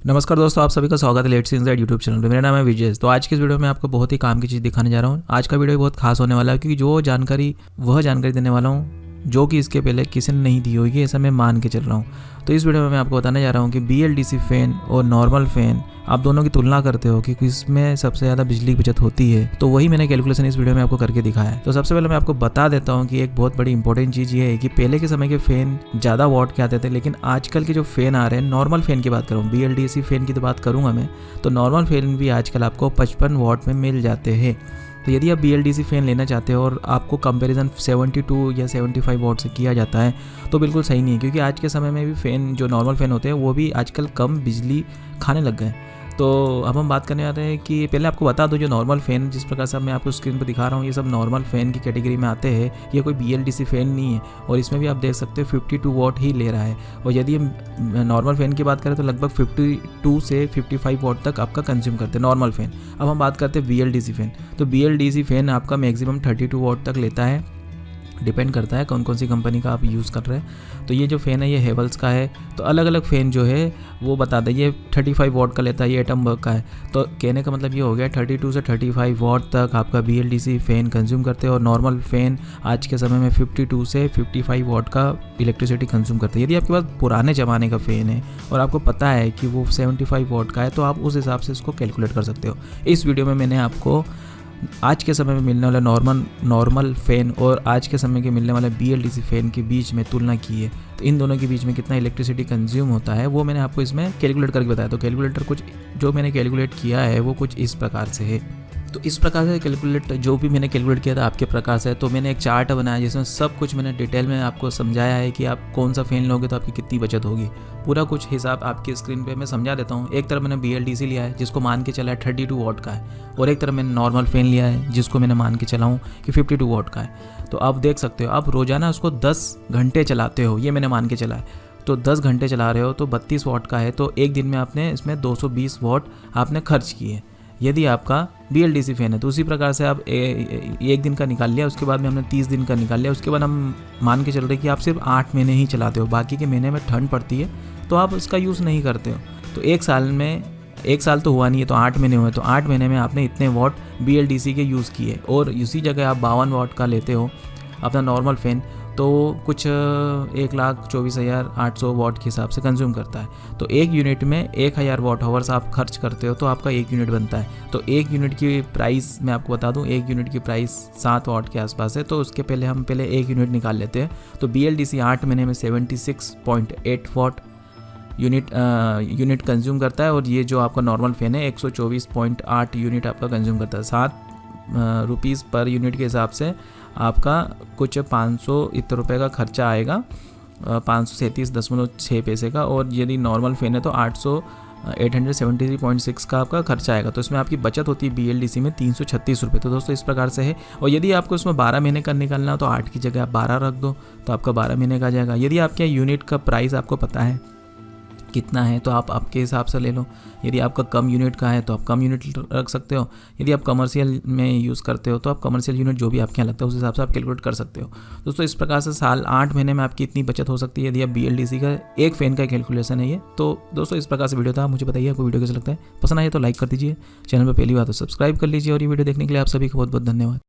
नमस्कार दोस्तों, आप सभी का स्वागत है लेट्स इनसाइड यूट्यूब चैनल पे। मेरा नाम है विजय। तो आज की इस वीडियो में आपको बहुत ही काम की चीज़ दिखाने जा रहा हूँ। आज का वीडियो बहुत खास होने वाला है क्योंकि वह जानकारी देने वाला हूँ जो कि इसके पहले किसी ने नहीं दी होगी, ऐसा मैं मान के चल रहा हूँ। तो इस वीडियो में मैं आपको बताने जा रहा हूँ कि BLDC फ़ैन और नॉर्मल फ़ैन आप दोनों की तुलना करते हो कि किसमें सबसे ज़्यादा बिजली की बचत होती है। तो वही मैंने कैलकुलेशन इस वीडियो में आपको करके दिखाया है। तो सबसे पहले मैं आपको बता देता हूँ कि एक बहुत बड़ी इंपॉर्टेंट चीज़ ये है कि पहले के समय के फ़ैन ज़्यादा वॉट के आते थे, लेकिन आजकल के जो फ़ैन आ रहे हैं, नॉर्मल फ़ैन की बात करूँ, BLDC फ़ैन की तो बात करूँगा मैं, तो नॉर्मल फ़ैन भी आजकल आपको 55 वॉट में मिल जाते हैं। तो यदि आप BLDC फ़ैन लेना चाहते हो और आपको कंपैरिजन 72 या 75 वॉट से किया जाता है तो बिल्कुल सही नहीं है, क्योंकि आज के समय में भी फ़ैन जो नॉर्मल फ़ैन होते हैं वो भी आजकल कम बिजली खाने लग गए हैं। तो अब हम बात करने आते हैं कि पहले आपको बता दो, जो नॉर्मल फ़ैन जिस प्रकार से मैं आपको स्क्रीन पर दिखा रहा हूँ, ये सब नॉर्मल फ़ैन की कैटेगरी में आते हैं। ये कोई BLDC फ़ैन नहीं है और इसमें भी आप देख सकते हो 52 वॉट ही ले रहा है। और यदि हम नॉर्मल फ़ैन की बात करें तो लगभग 52 से 55 वॉट तक आपका कंज्यूम करते हैं नॉर्मल फ़ैन। अब हम बात करते हैं BLDC फ़ैन। तो BLDC फ़ैन आपका मैक्सिमम 32 वॉट तक लेता है। डिपेंड करता है कौन कौन सी कंपनी का आप यूज़ कर रहे हैं। तो ये जो फ़ैन है ये हेवल्स का है। तो अलग अलग फ़ैन जो है वो बता दें, ये 35 वॉट का लेता है, ये एटमबर्ग का है। तो कहने का मतलब ये हो गया 32 से 35 वॉट तक आपका BLDC फ़ैन कंज्यूम करते हैं और नॉर्मल फ़ैन आज के समय में 52 से 55 वॉट का इलेक्ट्रिसिटी कंज्यूम करते हैं। यदि आपके पास पुराने ज़माने का फ़ैन है और आपको पता है कि वो 75 वॉट का है तो आप उस हिसाब से इसको कैलकुलेट कर सकते हो। इस वीडियो में मैंने आपको आज के समय में मिलने वाला नॉर्मल फ़ैन और आज के समय के मिलने वाले BLDC फ़ैन के बीच में तुलना की है। तो इन दोनों के बीच में कितना इलेक्ट्रिसिटी कंज्यूम होता है वो मैंने आपको इसमें कैलकुलेट करके बताया। तो कैलकुलेटर कुछ जो मैंने कैलकुलेट किया है वो कुछ इस प्रकार से है। तो इस प्रकार से कैलकुलेट जो भी मैंने कैलकुलेट किया था आपके प्रकार से, तो मैंने एक चार्ट बनाया जिसमें सब कुछ मैंने डिटेल में आपको समझाया है कि आप कौन सा फ़ैन लोगे तो आपकी कितनी बचत होगी। पूरा कुछ हिसाब आपकी स्क्रीन पे मैं समझा देता हूँ। एक तरफ मैंने BLDC लिया है जिसको मान के चला है 32 वॉट का है, और एक तरफ मैंने नॉर्मल फ़ैन लिया है जिसको मैंने मान के चला हूँ कि 52 वॉट का है। तो आप देख सकते हो, आप रोज़ाना उसको 10 घंटे चलाते हो, ये मैंने मान के चला है। तो 10 घंटे चला रहे हो तो 32 वॉट का है, तो एक दिन में आपने इसमें 220 वॉट आपने खर्च किए यदि आपका BLDC फ़ैन है। तो उसी प्रकार से आप एक दिन का निकाल लिया, उसके बाद में हमने 30 दिन का निकाल लिया। उसके बाद हम मान के चल रहे कि आप सिर्फ 8 महीने ही चलाते हो, बाकी के महीने में ठंड पड़ती है तो आप उसका यूज़ नहीं करते हो। तो एक साल तो हुआ नहीं है, तो 8 महीने हुए, तो 8 महीने में आपने इतने वॉट BLDC के यूज़ किए। और उसी जगह आप 52 वॉट का लेते हो अपना नॉर्मल फ़ैन, तो कुछ 1,24,800 वॉट के हिसाब से कंज्यूम करता है। तो एक यूनिट में 1000 वॉट आवर्स आप खर्च करते हो तो आपका एक यूनिट बनता है। तो एक यूनिट की प्राइस मैं आपको बता दूं, एक यूनिट की प्राइस 7 वॉट के आसपास है। तो उसके पहले हम एक यूनिट निकाल लेते हैं। तो BLDC 8 महीने में 76.8 वॉट यूनिट कंज्यूम करता है, और ये जो आपका नॉर्मल फ़ैन है 124.8 यूनिट आपका कंज्यूम करता है। 7 रुपीज़ पर यूनिट के हिसाब से आपका कुछ 500 इतने रुपये का खर्चा आएगा, 537.6 पैसे का। और यदि नॉर्मल फ़ैन है तो 873.6 का आपका खर्चा आएगा। तो इसमें आपकी बचत होती है BLDC में 336 रुपये। तो दोस्तों इस प्रकार से है। और यदि आपको इसमें 12 महीने का निकालना हो तो 8 की जगह आप 12 रख दो तो आपका 12 महीने का आ जाएगा। यदि आपके यूनिट का प्राइस आपको पता है कितना है तो आप आपके हिसाब से ले लो। यदि आपका कम यूनिट का है तो आप कम यूनिट रख सकते हो। यदि आप कमर्शियल में यूज़ करते हो तो आप कमर्शियल यूनिट जो भी आपके यहाँ लगता है उस हिसाब से आप कैलकुलेट कर सकते हो। दोस्तों इस प्रकार से 8 महीने में आपकी इतनी बचत हो सकती है यदि आप BLDC का एक फ़ैन का कैलकुलेशन है ये। तो दोस्तों इस प्रकार से वीडियो था। मुझे बताइए आपको वीडियो कैसा लगता है। पसंद आए तो लाइक कर दीजिए, चैनल पर पहली बार तो सब्सक्राइब कर लीजिए, और ये वीडियो देखने के लिए आप सभी को बहुत बहुत धन्यवाद।